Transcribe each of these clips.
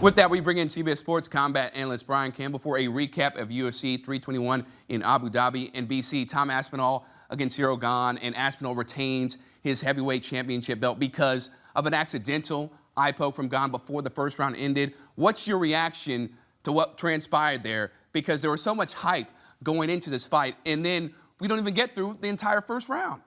With that, we bring in CBS Sports combat analyst Brian Campbell for a recap of UFC 321 in Abu Dhabi and BC. Tom Aspinall against Ciryl Gane, and Aspinall retains his heavyweight championship belt because of an accidental eye poke from Gane before the first round ended. What's your reaction to what transpired there? Because there was so much hype going into this fight, and then we don't even get through the entire first round.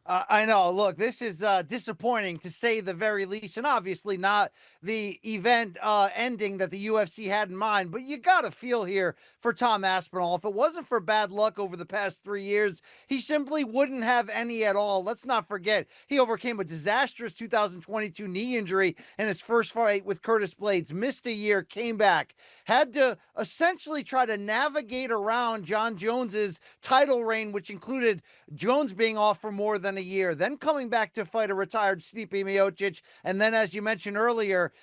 I know. Look, this is disappointing to say the very least, and obviously not the event ending that the UFC had in mind. But you got to feel here for Tom Aspinall. If it wasn't for bad luck over the past 3 years, he simply wouldn't have any at all. Let's not forget, he overcame a disastrous 2022 knee injury in his first fight with Curtis Blades, missed a year, came back, had to essentially try to navigate around John Jones's title reign, which included Jones being off for more than a year, then coming back to fight a retired Stipe Miocic, and then, as you mentioned earlier,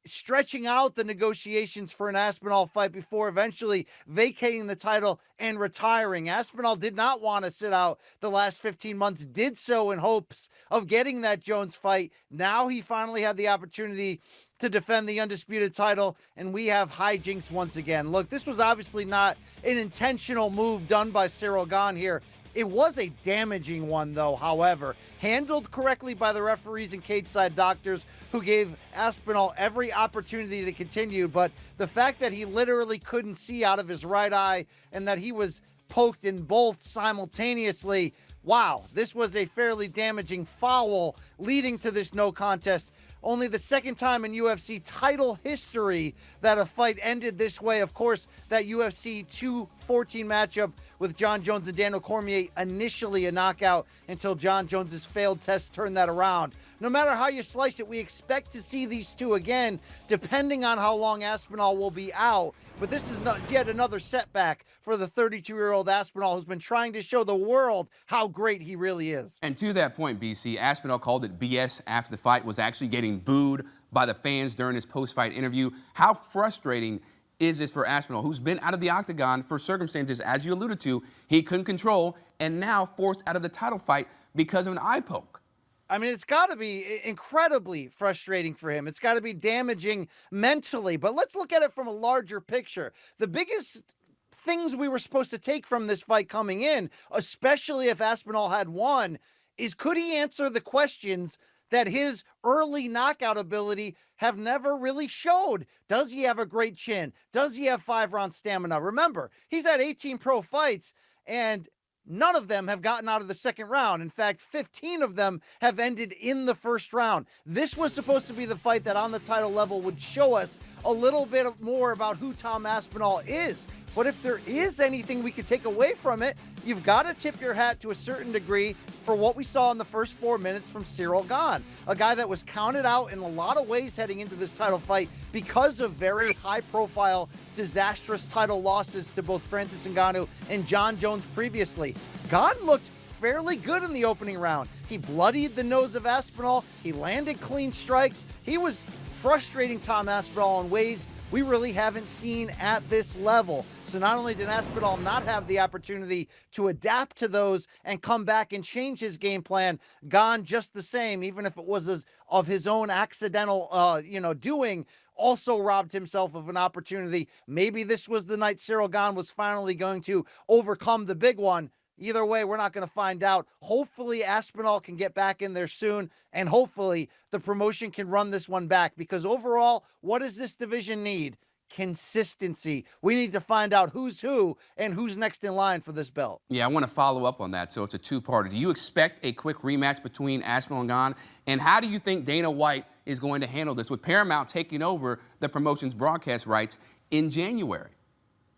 stretching out the negotiations for an Aspinall fight before eventually vacating the title and retiring. Aspinall did not want to sit out the last 15 months, did so in hopes of getting that Jones fight. Now he finally had the opportunity to defend the undisputed title, and we have hijinks once again. Look, this was obviously not an intentional move done by Ciryl Gane here. It was a damaging one, though, however, handled correctly by the referees and cage-side doctors who gave Aspinall every opportunity to continue. But the fact that he literally couldn't see out of his right eye and that he was poked in both simultaneously, wow, this was a fairly damaging foul leading to this no contest. Only the second time in UFC title history that a fight ended this way. Of course, that UFC 214 matchup with John Jones and Daniel Cormier, initially a knockout until John Jones's failed test turned that around. No matter how you slice it, we expect to see these two again, depending on how long Aspinall will be out. But this is yet another setback for the 32-year-old Aspinall, who's been trying to show the world how great he really is. And to that point, BC, Aspinall called it BS after the fight, was actually getting booed by the fans during his post-fight interview. How frustrating is this for Aspinall, who's been out of the octagon for circumstances, as you alluded to, he couldn't control, and now forced out of the title fight because of an eye poke? I mean, it's got to be incredibly frustrating for him. It's got to be damaging mentally. But let's look at it from a larger picture. The biggest things we were supposed to take from this fight coming in, especially if Aspinall had won, is could he answer the questions that his early knockout ability have never really showed? Does he have a great chin? Does he have 5-round stamina? Remember, he's had 18 pro fights, and none of them have gotten out of the second round. In fact, 15 of them have ended in the first round. This was supposed to be the fight that on the title level would show us a little bit more about who Tom Aspinall is. But if there is anything we could take away from it, you've got to tip your hat to a certain degree for what we saw in the first 4 minutes from Ciryl Gane, a guy that was counted out in a lot of ways heading into this title fight because of very high-profile, disastrous title losses to both Francis Ngannou and John Jones previously. Gane looked fairly good in the opening round. He bloodied the nose of Aspinall. He landed clean strikes. He was frustrating Tom Aspinall in ways we really haven't seen at this level. So not only did Aspinall not have the opportunity to adapt to those and come back and change his game plan, Gane just the same, even if it was of his own accidental, doing, also robbed himself of an opportunity. Maybe this was the night Ciryl Gane was finally going to overcome the big one. Either way, we're not going to find out. Hopefully, Aspinall can get back in there soon, and hopefully the promotion can run this one back, because overall, what does this division need? Consistency. We need to find out who's who and who's next in line for this belt. Yeah, I want to follow up on that, so it's a two-parter. Do you expect a quick rematch between Aspinall and Gane? And how do you think Dana White is going to handle this with Paramount taking over the promotion's broadcast rights in January?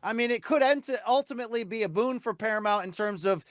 I mean, it could ultimately be a boon for Paramount in terms of,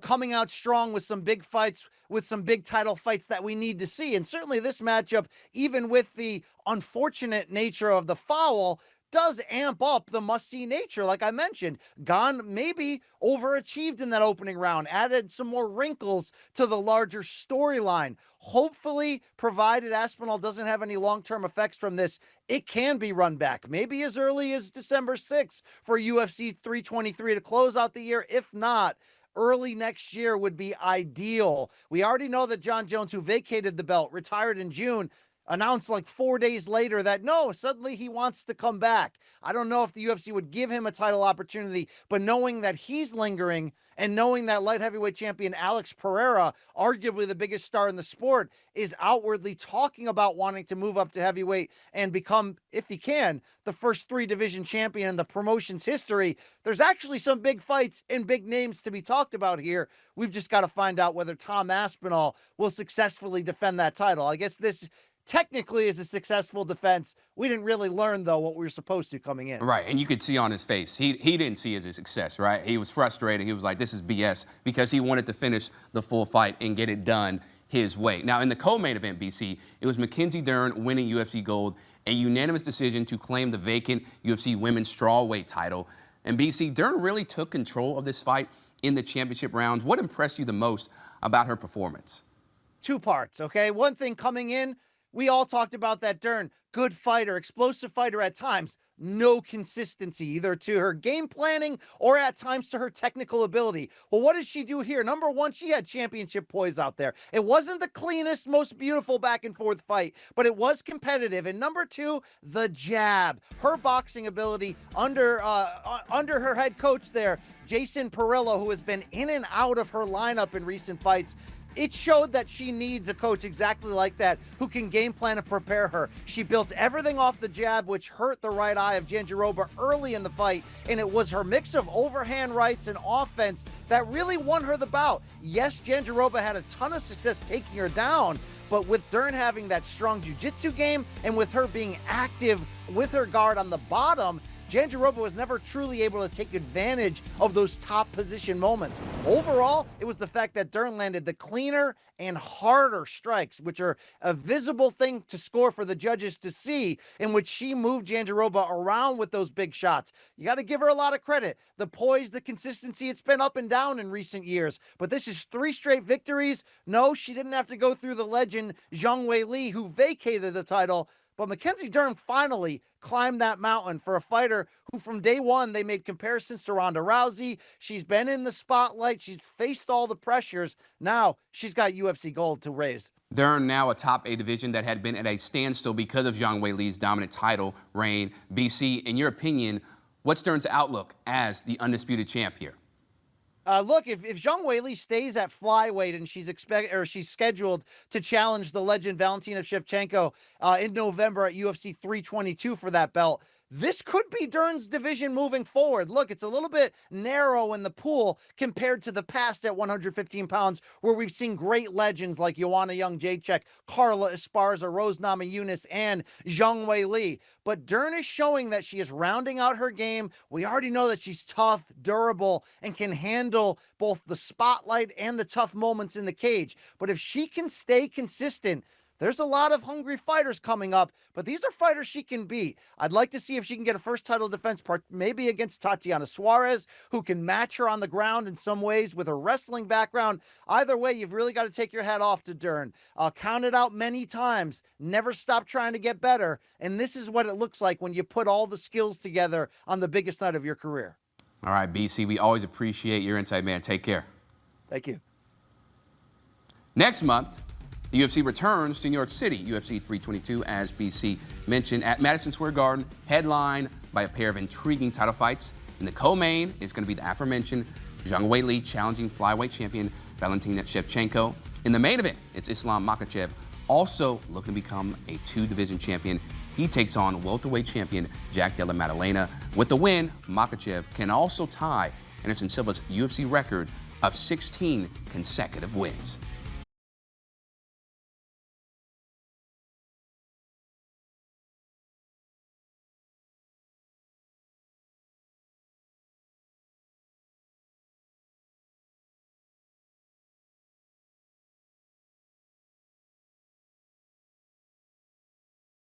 coming out strong with some big fights, with some big title fights that we need to see. And certainly this matchup, even with the unfortunate nature of the foul, does amp up the must-see nature. Like I mentioned, Gane maybe overachieved in that opening round, added some more wrinkles to the larger storyline. Hopefully, provided Aspinall doesn't have any long-term effects from this, it can be run back, maybe as early as December 6th for UFC 323 to close out the year. If not, early next year would be ideal. We already know that John Jones, who vacated the belt, retired in June. announced like 4 days later that no, suddenly he wants to come back. I don't know if the UFC would give him a title opportunity, but knowing that he's lingering and knowing that light heavyweight champion Alex Pereira, arguably the biggest star in the sport, is outwardly talking about wanting to move up to heavyweight and become, if he can, the first 3-division champion in the promotion's history, there's actually some big fights and big names to be talked about here. We've just got to find out whether Tom Aspinall will successfully defend that title. I guess this technically is a successful defense. We didn't really learn, though, what we were supposed to coming in. Right, and you could see on his face, he didn't see it as a success, right? He was frustrated. He was like, this is BS, because he wanted to finish the full fight and get it done his way. Now, in the co-main event, BC, it was Mackenzie Dern winning UFC gold, a unanimous decision to claim the vacant UFC women's strawweight title. And BC, Dern really took control of this fight in the championship rounds. What impressed you the most about her performance? 2 parts, okay? One thing coming in, we all talked about that Dern, good fighter, explosive fighter at times, no consistency either to her game planning or at times to her technical ability. Well, what does she do here? Number one, she had championship poise out there. It wasn't the cleanest, most beautiful back and forth fight, but it was competitive. And number two, the jab, her boxing ability under her head coach there, Jason Perillo, who has been in and out of her lineup in recent fights. It showed that she needs a coach exactly like that who can game plan and prepare her. She built everything off the jab, which hurt the right eye of Jandiroba early in the fight, and it was her mix of overhand rights and offense that really won her the bout. Yes, Jandiroba had a ton of success taking her down, but with Dern having that strong jiu-jitsu game and with her being active with her guard on the bottom, Jandiroba was never truly able to take advantage of those top position moments. Overall, it was the fact that Dern landed the cleaner and harder strikes, which are a visible thing to score for the judges to see, in which she moved Jandiroba around with those big shots. You got to give her a lot of credit. The poise, the consistency, it's been up and down in recent years, but this is 3 straight victories. No, she didn't have to go through the legend Zhang Weili, who vacated the title. But Mackenzie Dern finally climbed that mountain for a fighter who from day one, they made comparisons to Ronda Rousey. She's been in the spotlight. She's faced all the pressures. Now she's got UFC gold to raise. Dern now a top A division that had been at a standstill because of Zhang Weili's dominant title reign. BC, in your opinion, what's Dern's outlook as the undisputed champ here? Look, if Zhang Weili stays at flyweight and she's scheduled to challenge the legend Valentina Shevchenko in November at UFC 322 for that belt, this could be Dern's division moving forward. Look, it's a little bit narrow in the pool compared to the past at 115 pounds, where we've seen great legends like Joanna Jędrzejczyk, Carla Esparza, Rose Namajunas, and Zhang Weili. But Dern is showing that she is rounding out her game. We already know that she's tough, durable, and can handle both the spotlight and the tough moments in the cage. But if she can stay consistent, there's a lot of hungry fighters coming up, but these are fighters she can beat. I'd like to see if she can get a first title defense part, maybe against Tatiana Suarez, who can match her on the ground in some ways with her wrestling background. Either way, you've really got to take your hat off to Dern. Count it out many times. Never stop trying to get better. And this is what it looks like when you put all the skills together on the biggest night of your career. All right, BC, we always appreciate your insight, man. Take care. Thank you. Next month, the UFC returns to New York City, UFC 322, as BC mentioned, at Madison Square Garden, headlined by a pair of intriguing title fights. In the co-main is going to be the aforementioned Zhang Weili challenging flyweight champion Valentina Shevchenko. In the main event, it's Islam Makhachev, also looking to become a 2-division champion. He takes on welterweight champion Jack Della Maddalena. With the win, Makhachev can also tie Anderson Silva's UFC record of 16 consecutive wins.